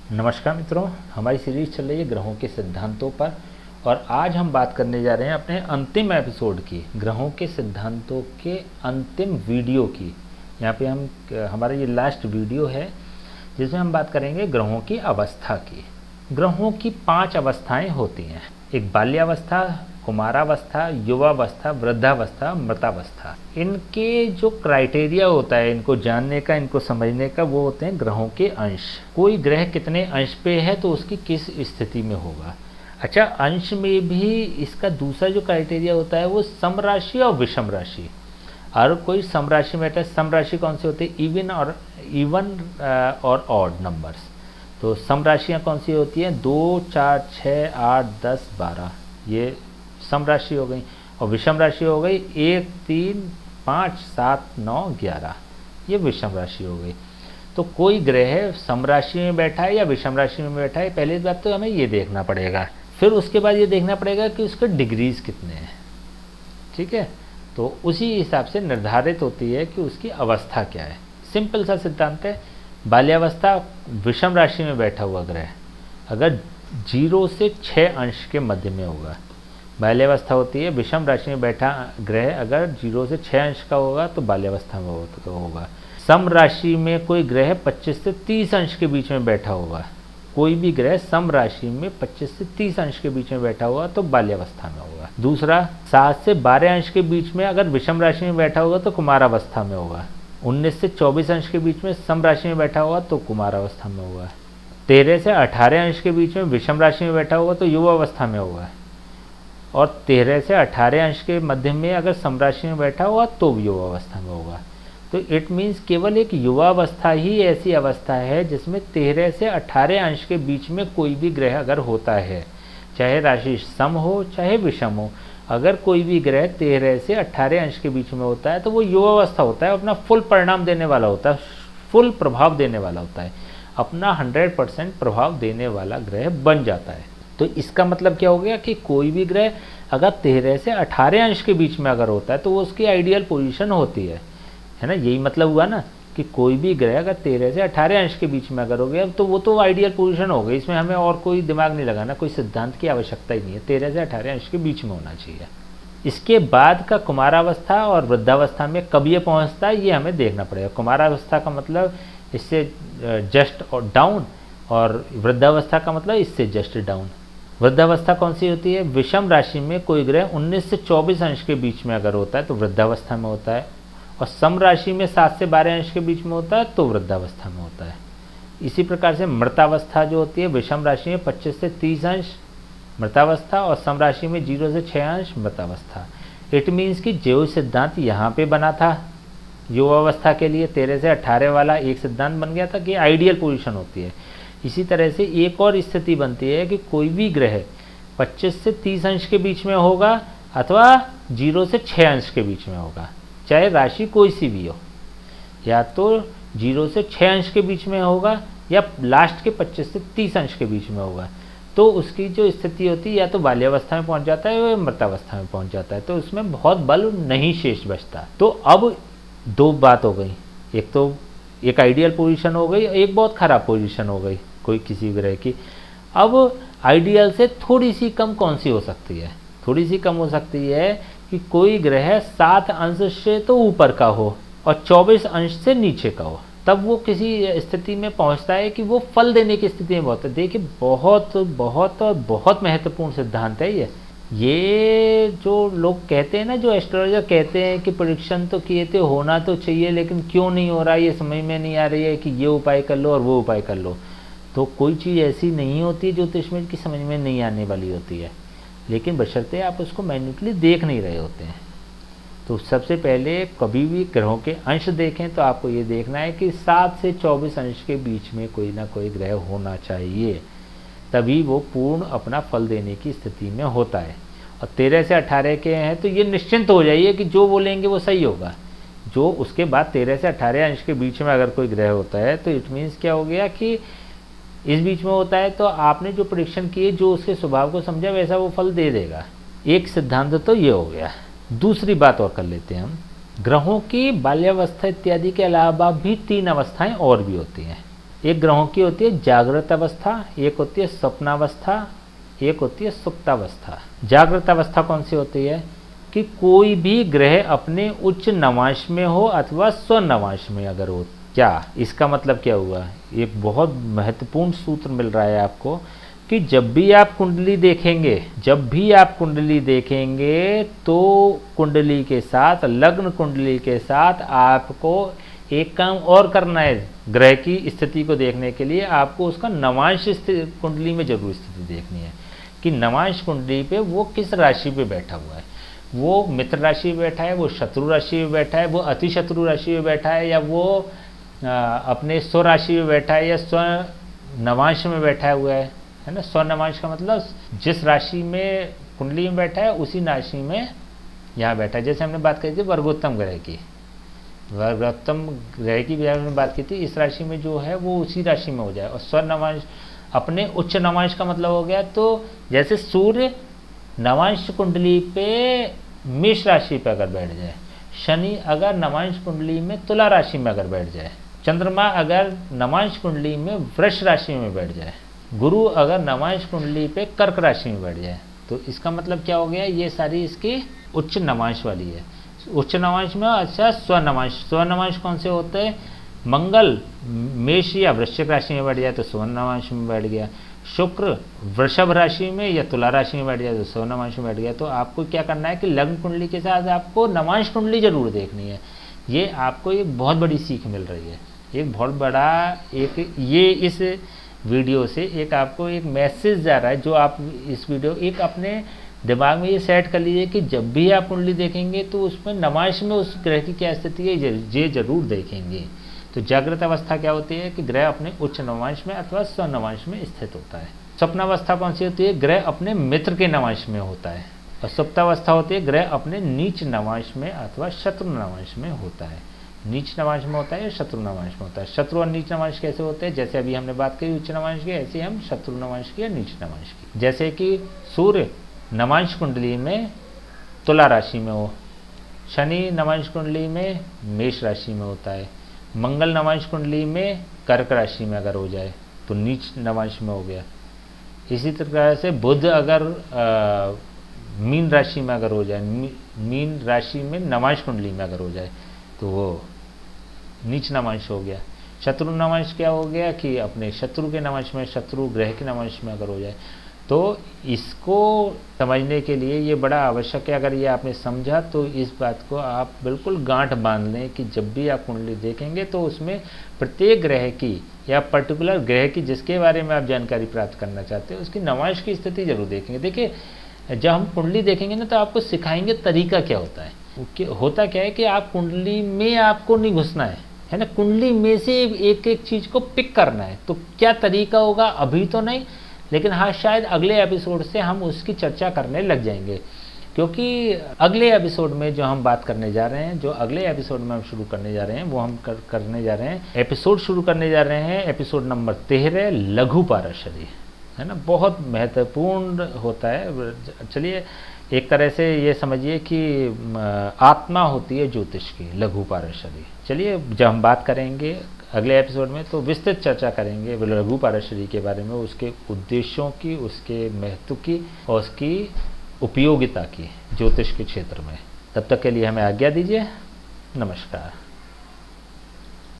नमस्कार मित्रों, हमारी सीरीज चल रही है ग्रहों के सिद्धांतों पर। और आज हम बात करने जा रहे हैं अपने अंतिम एपिसोड की, ग्रहों के सिद्धांतों के अंतिम वीडियो की। यहाँ पे हमारा ये लास्ट वीडियो है जिसमें हम बात करेंगे ग्रहों की अवस्था की। ग्रहों की 5 अवस्थाएं होती हैं। एक बाल्यावस्था, कुमारावस्था, युवावस्था, वृद्धावस्था, मृतावस्था। इनके जो क्राइटेरिया होता है इनको जानने का, इनको समझने का, वो होते हैं ग्रहों के अंश। कोई ग्रह कितने अंश पे है तो उसकी किस स्थिति में होगा। अच्छा, अंश में भी इसका दूसरा जो क्राइटेरिया होता है वो सम राशि और विषम राशि। और कोई सम राशि में, सम राशि कौन सी होती है? इवन और ऑड नंबर्स। तो सम राशियाँ कौन सी होती हैं? 2, 4, 6, 8, 10, 12, ये सम राशि हो गई। और विषम राशि हो गई 1, 3, 5, 7, 9, 11, ये विषम राशि हो गई। तो कोई ग्रह सम राशि में बैठा है या विषम राशि में बैठा है, पहली बात तो हमें ये देखना पड़ेगा। फिर उसके बाद ये देखना पड़ेगा कि उसके डिग्रीज कितने हैं। ठीक है, तो उसी हिसाब से निर्धारित होती है कि उसकी अवस्था क्या है। सिंपल सा सिद्धांत है, बाल्यावस्था विषम राशि में बैठा हुआ ग्रह अगर 0 से 6 अंश के मध्य में होगा, बाल्यावस्था होती है। विषम राशि में बैठा ग्रह अगर 0 से 6 अंश का होगा तो बाल्यावस्था में होगा। सम राशि में कोई ग्रह 25 से 30 अंश के बीच में बैठा होगा, कोई भी ग्रह सम राशि में 25 से 30 अंश के बीच में बैठा हुआ तो बाल्यावस्था में होगा। दूसरा, 7 से 12 अंश के बीच में अगर विषम राशि में बैठा होगा तो कुमारावस्था में होगा। 19 से 24 अंश के बीच में सम राशि में बैठा होगा तो कुमारावस्था में होगा। 13 से 18 अंश के बीच में विषम राशि में बैठा होगा तो युवावस्था में होगा। और 13 से 18 अंश के मध्य में अगर सम राशि में बैठा हुआ तो युवावस्था में होगा। तो इट मीन्स केवल एक युवावस्था ही ऐसी अवस्था है जिसमें 13 से 18 अंश के बीच में कोई भी ग्रह अगर होता है, चाहे राशि सम हो चाहे विषम हो, अगर कोई भी ग्रह 13 से 18 अंश के बीच में होता है तो वो युवावस्था होता है, अपना फुल परिणाम देने वाला होता है, फुल प्रभाव देने वाला होता है, अपना 100% प्रभाव देने वाला ग्रह बन जाता है। तो इसका मतलब क्या हो गया कि कोई भी ग्रह अगर 13 से 18 अंश के बीच में अगर होता है तो वो उसकी आइडियल पोजीशन होती है ना। यही मतलब हुआ ना कि कोई भी ग्रह अगर 13 से 18 अंश के बीच में अगर हो गया तो वो तो आइडियल पोजीशन हो गई। इसमें हमें और कोई दिमाग नहीं लगाना, कोई सिद्धांत की आवश्यकता ही नहीं है, 13 से 18 अंश के बीच में होना चाहिए। इसके बाद का कुमारावस्था और वृद्धावस्था में कब ये पहुँचता है ये हमें देखना पड़ेगा। कुमारावस्था का मतलब इससे जस्ट और डाउन, और वृद्धावस्था का मतलब इससे जस्ट डाउन। वृद्धावस्था कौन सी होती है? विषम राशि में कोई ग्रह 19 से 24 अंश के बीच में अगर होता है तो वृद्धावस्था में होता है, और सम राशि में 7 से 12 अंश के बीच में होता है तो वृद्धावस्था में होता है। इसी प्रकार से मृतावस्था जो होती है, विषम राशि में 25 से 30 अंश मृतावस्था और सम राशि में 0 से 6 अंश मृतावस्था। इट मीन्स कि जो सिद्धांत यहाँ पे बना था युवावस्था के लिए 13 से 18 वाला एक सिद्धांत बन गया था कि आइडियल पोजीशन होती है। इसी तरह से एक और स्थिति बनती है कि कोई भी ग्रह 25 से 30 अंश के बीच में होगा अथवा 0 से 6 अंश के बीच में होगा, चाहे राशि कोई सी भी हो, या तो 0 से 6 अंश के बीच में होगा या लास्ट के 25 से 30 अंश के बीच में होगा। तो उसकी जो स्थिति होती है या तो बाल्यावस्था में पहुंच जाता है या मृतावस्था में पहुंच जाता है, तो उसमें बहुत बल नहीं शेष बचता। तो अब 2 बात हो गई, एक तो एक आइडियल पोजीशन हो गई, एक बहुत ख़राब पोजीशन हो गई कोई किसी ग्रह की। अब आइडियल से थोड़ी सी कम कौन सी हो सकती है? थोड़ी सी कम हो सकती है कि कोई ग्रह 7 अंश से तो ऊपर का हो और 24 अंश से नीचे का हो, तब वो किसी स्थिति में पहुंचता है कि वो फल देने की स्थिति में बहुत है। देखिए, बहुत बहुत बहुत महत्वपूर्ण सिद्धांत है ये जो लोग कहते हैं ना, जो एस्ट्रोलॉजर कहते हैं कि प्रेडिक्शन तो किए थे, होना तो चाहिए, लेकिन क्यों नहीं हो रहा है ये समझ में नहीं आ रही है कि ये उपाय कर लो और वो उपाय कर लो। तो कोई चीज़ ऐसी नहीं होती ज्योतिष में कि समझ में नहीं आने वाली होती है, लेकिन बशर्ते आप उसको मैन्युअली देख नहीं रहे होते हैं। तो सबसे पहले कभी भी ग्रहों के अंश देखें तो आपको ये देखना है कि 7 से 24 अंश के बीच में कोई ना कोई ग्रह होना चाहिए, तभी वो पूर्ण अपना फल देने की स्थिति में होता है। और 13 से 18 के हैं तो ये निश्चिंत हो जाइए कि जो बोलेंगे वो सही होगा। जो उसके बाद 13 से 18 अंश के बीच में अगर कोई ग्रह होता है तो इट मीन्स क्या हो गया कि इस बीच में होता है तो आपने जो प्रेडिक्शन किए, जो उसके स्वभाव को समझा, वैसा वो फल दे देगा। एक सिद्धांत तो ये हो गया। दूसरी बात और कर लेते हैं हम, ग्रहों की बाल्यावस्था इत्यादि के अलावा भी 3 अवस्थाएं और भी होती हैं। एक ग्रहों की होती है जागृत अवस्था, एक होती है स्वप्नावस्था, एक होती है सुप्तावस्था। जागृत अवस्था कौन सी होती है कि कोई भी ग्रह अपने उच्च नवांश में हो अथवा स्वनवांश में अगर हो। क्या इसका मतलब क्या हुआ? एक बहुत महत्वपूर्ण सूत्र मिल रहा है आपको कि जब भी आप कुंडली देखेंगे तो कुंडली के साथ, लग्न कुंडली के साथ आपको एक काम और करना है। ग्रह की स्थिति को देखने के लिए आपको उसका नवांश कुंडली में जरूर स्थिति देखनी है कि नवांश कुंडली पे वो किस राशि पे बैठा हुआ है। वो मित्र राशि में बैठा है, वो शत्रु राशि में बैठा है, वो अति शत्रु राशि में बैठा है, या वो अपने स्व राशि में बैठा है, या स्व नवांश में बैठा हुआ है ना। स्व नवांश का मतलब जिस राशि में कुंडली में बैठा है उसी राशि में यहाँ बैठा है। जैसे हमने बात करी थी वर्गोत्तम ग्रह की, वर्गोत्तम ग्रह की बारे में बात की थी, इस राशि में जो है वो उसी राशि में हो जाए। और स्व नवांश अपने उच्च नवांश का मतलब हो गया, तो जैसे सूर्य नवांश कुंडली पे मेष राशि पे अगर बैठ जाए, शनि अगर नवांश कुंडली में तुला राशि में अगर बैठ जाए, चंद्रमा अगर नवांश कुंडली में वृष राशि में बैठ जाए, गुरु अगर नवांश कुंडली पे कर्क राशि में बैठ जाए, तो इसका मतलब क्या हो गया? ये सारी इसकी उच्च नवांश वाली है। उच्च नवांश में अच्छा स्वनवांश कौन से होते हैं? मंगल मेष या वृश्चिक राशि में बैठ जाए तो स्वनवांश में बैठ गया, शुक्र वृषभ राशि में या तुला राशि में बैठ जाए तो स्वनवांश में बैठ गया। तो आपको क्या करना है कि लग्न कुंडली के साथ आपको नवांश कुंडली जरूर देखनी है। ये आपको एक बहुत बड़ी सीख मिल रही है, एक बहुत बड़ा ये इस वीडियो से एक आपको एक मैसेज जा रहा है, जो आप इस वीडियो एक अपने दिमाग में ये सेट कर लीजिए कि जब भी आप कुंडली देखेंगे तो उसमें नवांश में उस ग्रह की क्या स्थिति है ये जरूर देखेंगे। तो जागृत अवस्था क्या होती है कि ग्रह अपने उच्च नवांश में अथवा स्वनवांश में स्थित होता है। स्वप्नावस्था कौन सी होती है? ग्रह अपने मित्र के नवांश में होता है। और सुप्तावस्था होती है ग्रह अपने नीच नवांश में अथवा शत्रु नवांश में होता है। नीच नवांश में होता है या शत्रु नवांश में होता है। शत्रु और नीच नवांश कैसे होते हैं? जैसे अभी हमने बात करी उच्च नवांश की, ऐसे हम शत्रु नवांश की या नीच नवांश की। जैसे कि सूर्य नवांश कुंडली में तुला राशि में हो, शनि नवांश कुंडली में मेष राशि में होता है, मंगल नवांश कुंडली में कर्क राशि में अगर हो जाए तो नीच नवांश में हो गया। इसी तरह से बुध अगर मीन राशि में अगर हो जाए, मीन राशि में नवांश कुंडली में अगर हो जाए तो वो नीच नवांश हो गया। शत्रु नवांश क्या हो गया कि अपने शत्रु के नवांश में, शत्रु ग्रह के नवांश में अगर हो जाए। तो इसको समझने के लिए ये बड़ा आवश्यक है। अगर ये आपने समझा तो इस बात को आप बिल्कुल गांठ बांध लें कि जब भी आप कुंडली देखेंगे तो उसमें प्रत्येक ग्रह की या पर्टिकुलर ग्रह की जिसके बारे में आप जानकारी प्राप्त करना चाहते हैं उसकी नवांश की स्थिति जरूर देखेंगे। देखिए, जब हम कुंडली देखेंगे ना तो आपको सिखाएंगे तरीका क्या होता है। होता क्या है कि आप कुंडली में आपको नहीं घुसना है ना, कुंडली में से एक एक चीज़ को पिक करना है। तो क्या तरीका होगा अभी तो नहीं, लेकिन हाँ शायद अगले एपिसोड से हम उसकी चर्चा करने लग जाएंगे, क्योंकि अगले एपिसोड में जो हम बात करने जा रहे हैं, जो अगले एपिसोड में हम शुरू करने जा रहे हैं वो हम करने जा रहे हैं, एपिसोड शुरू करने जा रहे हैं एपिसोड नंबर 13 लघु पाराशरी, है ना। बहुत महत्वपूर्ण होता है। चलिए, एक तरह से ये समझिए कि आत्मा होती है ज्योतिष की, लघु पाराशरी। चलिए, जब हम बात करेंगे अगले एपिसोड में तो विस्तृत चर्चा करेंगे लघु पाराशरी के बारे में, उसके उद्देश्यों की, उसके महत्व की और उसकी उपयोगिता की ज्योतिष के क्षेत्र में। तब तक के लिए हमें आज्ञा दीजिए। नमस्कार।